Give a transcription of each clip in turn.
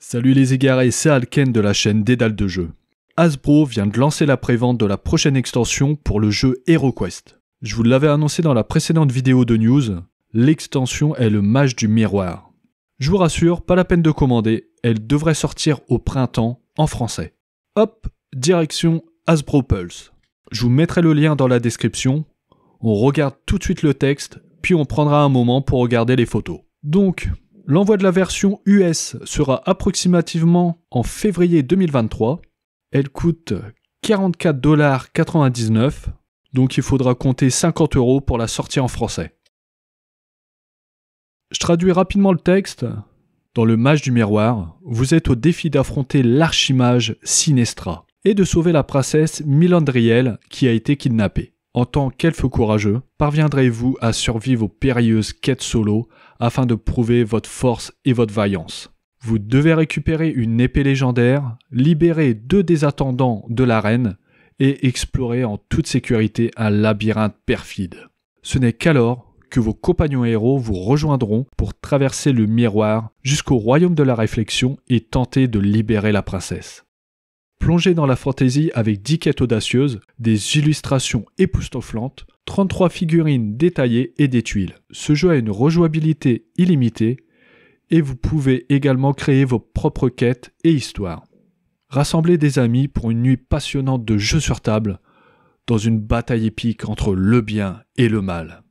Salut les égarés, c'est Alken de la chaîne Dédale de jeux. Hasbro vient de lancer la prévente de la prochaine extension pour le jeu HeroQuest. Je vous l'avais annoncé dans la précédente vidéo de news, l'extension est le Mage du Miroir. Je vous rassure, pas la peine de commander, elle devrait sortir au printemps en français. Hop, direction Hasbro Pulse. Je vous mettrai le lien dans la description, on regarde tout de suite le texte, puis on prendra un moment pour regarder les photos. Donc, l'envoi de la version US sera approximativement en février 2023. Elle coûte 44,99 $, donc il faudra compter 50 € pour la sortie en français. Je traduis rapidement le texte. Dans le Mage du Miroir, vous êtes au défi d'affronter l'archimage Sinestra et de sauver la princesse Milandriel qui a été kidnappée. En tant qu'elfe courageux, parviendrez-vous à survivre aux périlleuses quêtes solo afin de prouver votre force et votre vaillance. Vous devez récupérer une épée légendaire, libérer 2 des attendants de la reine et explorer en toute sécurité un labyrinthe perfide. Ce n'est qu'alors que vos compagnons héros vous rejoindront pour traverser le miroir jusqu'au royaume de la réflexion et tenter de libérer la princesse. Plongez dans la fantaisie avec 10 quêtes audacieuses, des illustrations époustouflantes, 33 figurines détaillées et des tuiles. Ce jeu a une rejouabilité illimitée et vous pouvez également créer vos propres quêtes et histoires. Rassemblez des amis pour une nuit passionnante de jeux sur table dans une bataille épique entre le bien et le mal.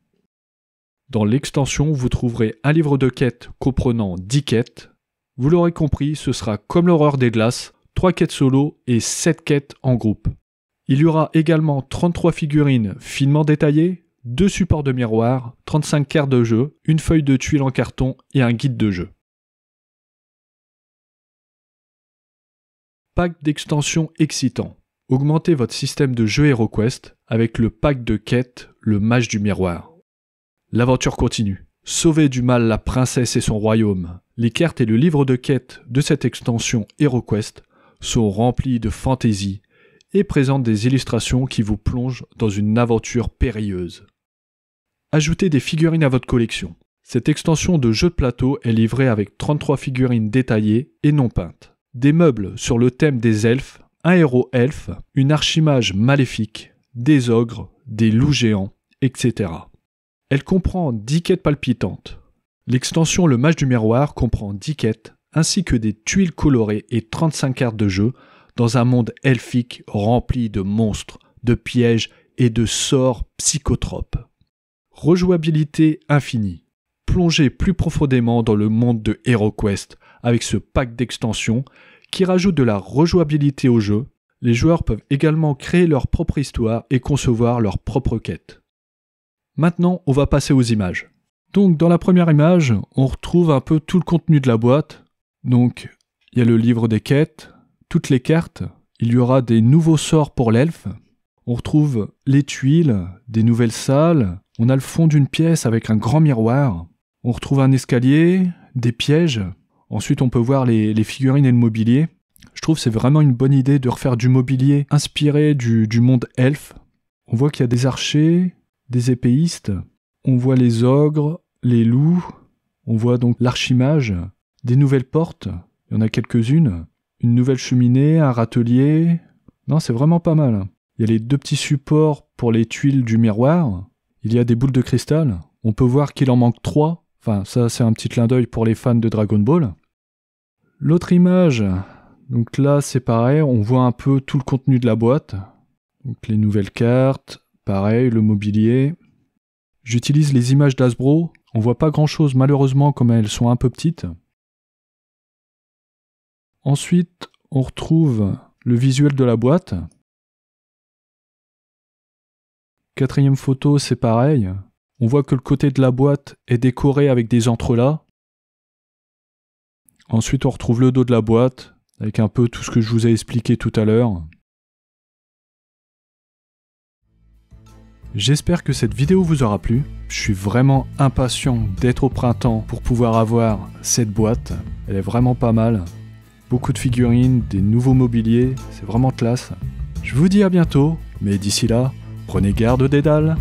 Dans l'extension, vous trouverez un livre de quêtes comprenant 10 quêtes. Vous l'aurez compris, ce sera comme l'horreur des glaces, 3 quêtes solo et 7 quêtes en groupe. Il y aura également 33 figurines finement détaillées, 2 supports de miroir, 35 cartes de jeu, une feuille de tuiles en carton et un guide de jeu. Pack d'extension excitant. Augmentez votre système de jeu HeroQuest avec le pack de quêtes, le Mage du Miroir. L'aventure continue. Sauvez du mal la princesse et son royaume. Les cartes et le livre de quêtes de cette extension HeroQuest sont remplis de fantaisie et présentent des illustrations qui vous plongent dans une aventure périlleuse. Ajoutez des figurines à votre collection. Cette extension de jeu de plateau est livrée avec 33 figurines détaillées et non peintes. Des meubles sur le thème des elfes, un héros elfe, une archimage maléfique, des ogres, des loups géants, etc. Elle comprend 10 quêtes palpitantes. L'extension Le Mage du Miroir comprend 10 quêtes, ainsi que des tuiles colorées et 35 cartes de jeu dans un monde elfique rempli de monstres, de pièges et de sorts psychotropes. Rejouabilité infinie. Plongez plus profondément dans le monde de HeroQuest avec ce pack d'extensions qui rajoute de la rejouabilité au jeu. Les joueurs peuvent également créer leur propre histoire et concevoir leurs propres quêtes. Maintenant, on va passer aux images. Donc dans la première image, on retrouve un peu tout le contenu de la boîte. Donc il y a le livre des quêtes, toutes les cartes, il y aura des nouveaux sorts pour l'elfe, on retrouve les tuiles, des nouvelles salles, on a le fond d'une pièce avec un grand miroir, on retrouve un escalier, des pièges, ensuite on peut voir les figurines et le mobilier. Je trouve que c'est vraiment une bonne idée de refaire du mobilier inspiré du monde elfe. On voit qu'il y a des archers, des épéistes, on voit les ogres, les loups, on voit donc l'archimage, des nouvelles portes, il y en a quelques-unes, une nouvelle cheminée, un râtelier. Non, c'est vraiment pas mal. Il y a les 2 petits supports pour les tuiles du miroir, il y a des boules de cristal, on peut voir qu'il en manque 3, enfin ça c'est un petit clin d'œil pour les fans de Dragon Ball. L'autre image, donc là c'est pareil, on voit un peu tout le contenu de la boîte, donc les nouvelles cartes, pareil, le mobilier. J'utilise les images d'Hasbro, on voit pas grand chose malheureusement comme elles sont un peu petites. Ensuite, on retrouve le visuel de la boîte. 4e photo, c'est pareil. On voit que le côté de la boîte est décoré avec des entrelacs. Ensuite, on retrouve le dos de la boîte, avec un peu tout ce que je vous ai expliqué tout à l'heure. J'espère que cette vidéo vous aura plu. Je suis vraiment impatient d'être au printemps pour pouvoir avoir cette boîte. Elle est vraiment pas mal. Beaucoup de figurines, des nouveaux mobiliers, c'est vraiment classe. Je vous dis à bientôt, mais d'ici là, prenez garde aux dédales.